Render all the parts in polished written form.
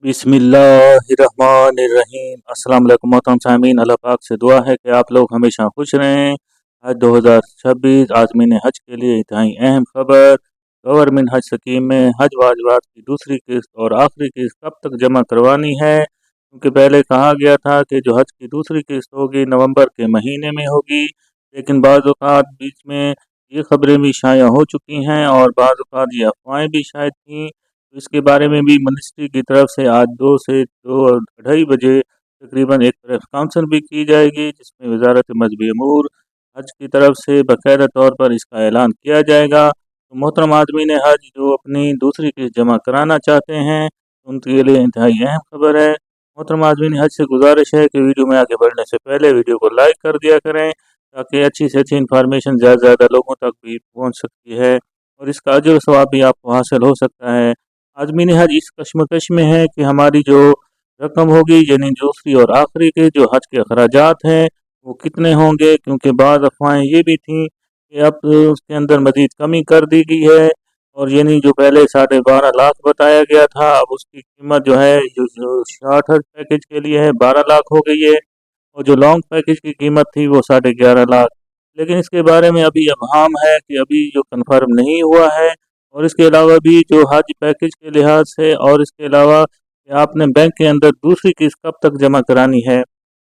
बिस्मिल्लाहिर्रहमानिर्रहीम। अस्सलाम वालेकुम मोहतरम सामीन, अल्लाह पाक से दुआ है कि आप लोग हमेशा खुश रहें। आज 2026 आज़मीन हज के लिए इंतहाई अहम खबर। गवर्नमेंट हज स्कीम में हज वाजबात की दूसरी किस्त और आखिरी किस्त कब तक जमा करवानी है, क्योंकि पहले कहा गया था कि जो हज की दूसरी किस्त होगी नवंबर के महीने में होगी, लेकिन बाज़ औक़ात बीच में ये खबरें भी शाया हो चुकी हैं और बाज़ औक़ात ये अफवाहें भी शायद थीं। तो इसके बारे में भी मिनिस्ट्री की तरफ से आज 2 से 2:30 बजे तकरीबन एक प्रेस कॉन्फ्रेंस भी की जाएगी, जिसमें वजारत मजहबी अमूर हज की तरफ से बाकायदा तौर पर इसका ऐलान किया जाएगा। तो मोहतरम आदमीन हज जो अपनी दूसरी किस्त जमा कराना चाहते हैं उनके लिए इंतहाई अहम खबर है। मोहतरम आदमीन हज से गुजारिश है कि वीडियो में आगे बढ़ने से पहले वीडियो को लाइक कर दिया करें, ताकि अच्छी से अच्छी इन्फॉर्मेशन ज़्यादा से ज़्यादा लोगों तक भी पहुँच सकती है और इसका अजर व सवाब भी आपको हासिल हो सकता है। आज़मीन हज इस कश्मकश में है कि हमारी जो रकम होगी, यानी दूसरी और आखिरी के जो हज के अखराजात हैं वो कितने होंगे, क्योंकि बाद अफवाहें ये भी थीं कि अब उसके अंदर मज़ीद कमी कर दी गई है और यानी जो पहले 12.5 लाख बताया गया था, अब उसकी कीमत जो है जो शॉर्ट हज पैकेज के लिए है 12 लाख हो गई है और जो लॉन्ग पैकेज की कीमत थी वो 11.5 लाख। लेकिन इसके बारे में अभी अबहम है कि अभी जो कन्फर्म नहीं हुआ है। और इसके अलावा भी जो हज पैकेज के लिहाज से और इसके अलावा कि आपने बैंक के अंदर दूसरी किस्त कब तक जमा करानी है।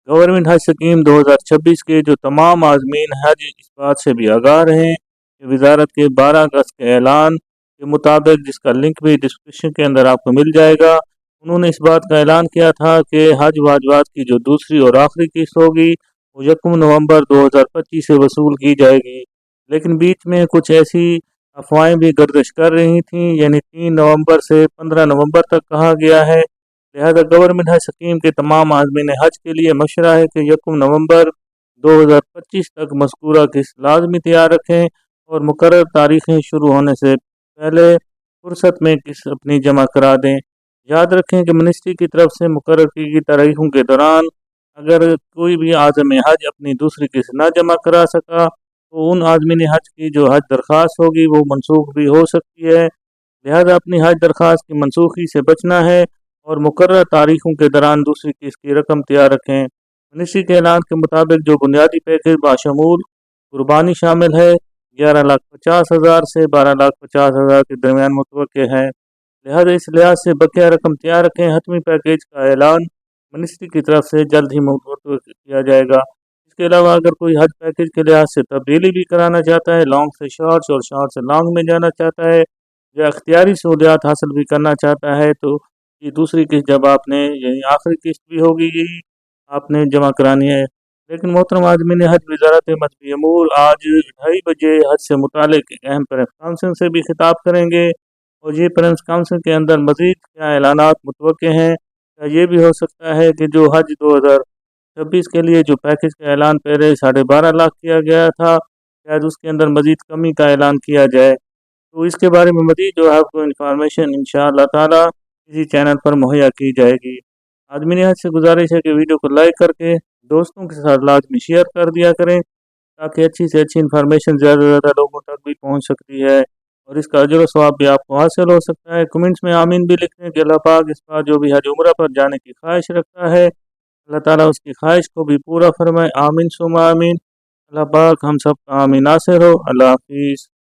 गवर्नमेंट हज स्कीम 2026 के जो तमाम आज़मीन हज इस बात से भी आगाह रहें कि वजारत के 12 अगस्त के ऐलान के मुताबिक, जिसका लिंक भी डिस्क्रिप्शन के अंदर आपको मिल जाएगा, उन्होंने इस बात का ऐलान किया था कि हज वाजबात की जो दूसरी और आखिरी किस्त होगी वो 1 नवंबर 2025 से वसूल की जाएगी। लेकिन बीच में कुछ ऐसी अफवाहें भी गर्दिश कर रही थीं, यानी 3 नवंबर से 15 नवंबर तक कहा गया है। लिहाजा गवर्नमेंट हज स्कीम के तमाम आज़मीन हज के लिए मशवरा है कि 1 नवंबर 2025 तक मज़कूरा किस्त लाजमी तैयार रखें और मुकर्रर तारीखें शुरू होने से पहले फुर्सत में किस्त अपनी जमा करा दें। याद रखें कि मिनिस्ट्री की तरफ से मुकर्रर की गई तारीखों के दौरान अगर कोई भी आज़म हज अपनी दूसरी किस्त ना जमा करा सका तो उन आज़मीन हज की जो हज दरख्वास्त होगी वो मनसूख भी हो सकती है। लिहाजा अपनी हज दरख्वास्त की मनसूखी से बचना है और मुकर्रर तारीखों के दौरान दूसरी किस्त की रकम तैयार रखें। मिनिस्ट्री के ऐलान के मुताबिक जो बुनियादी पैकेज बाशमूल कुर्बानी शामिल है 11,50,000 से 12,50,000 के दरमियान मुतवक्के है। लिहाजा इस लिहाज से बकाया रकम तैयार रखें। हतमी पैकेज का ऐलान मिनिस्ट्री की तरफ से जल्द ही मुतवक्किल किया जाएगा। इसके अलावा अगर कोई हज पैकेज के लिहाज से तब्दीली भी कराना चाहता है, लॉन्ग से शॉर्ट्स और शॉर्ट से लॉन्ग में जाना चाहता है या अख्तियारी सहूलियात हासिल भी करना चाहता है, तो ये दूसरी किस्त जब आपने यानी आखिरी किस्त भी होगी यही आपने जमा करानी है। लेकिन मोहतरम आज़मीन हज वजारत मजहबी अमूर आज 2:30 बजे हज से मुतालिक एक अहम प्रेस कॉन्फ्रेंस से भी खिताब करेंगे और ये प्रेस कॉन्फ्रेंस के अंदर मज़ीद क्या ऐलानात मुतवक्के हैं। क्या ये भी हो सकता है कि जो हज 2026 के लिए जो पैकेज का ऐलान पहले 12.5 लाख किया गया था, शायद उसके अंदर मज़ीद कमी का ऐलान किया जाए। तो इसके बारे में मज़ीद जो है आपको इन्फॉर्मेशन इंशाअल्लाह ताला इसी चैनल पर मुहैया की जाएगी। आदमीन हज से गुजारिश है कि वीडियो को लाइक करके दोस्तों के साथ लाजमी शेयर कर दिया करें, ताकि अच्छी से अच्छी इन्फॉर्मेशन ज़्यादा से ज़्यादा लोगों तक भी पहुँच सकती है और इसका अजर व सवाब भी आपको हासिल हो सकता है। कमेंट्स में आमीन भी लिख दें कि अल्लाह पाक इस बार जो भी हज उम्रा पर जाने की ख्वाहिश रखता है, अल्लाह ताला उसकी ख्वाहिश को भी पूरा फरमाए। आमीन सुम्मा आमीन। अल्लाह पाक हम सब का आमीन नासिर हो। अल्लाह हाफिज़।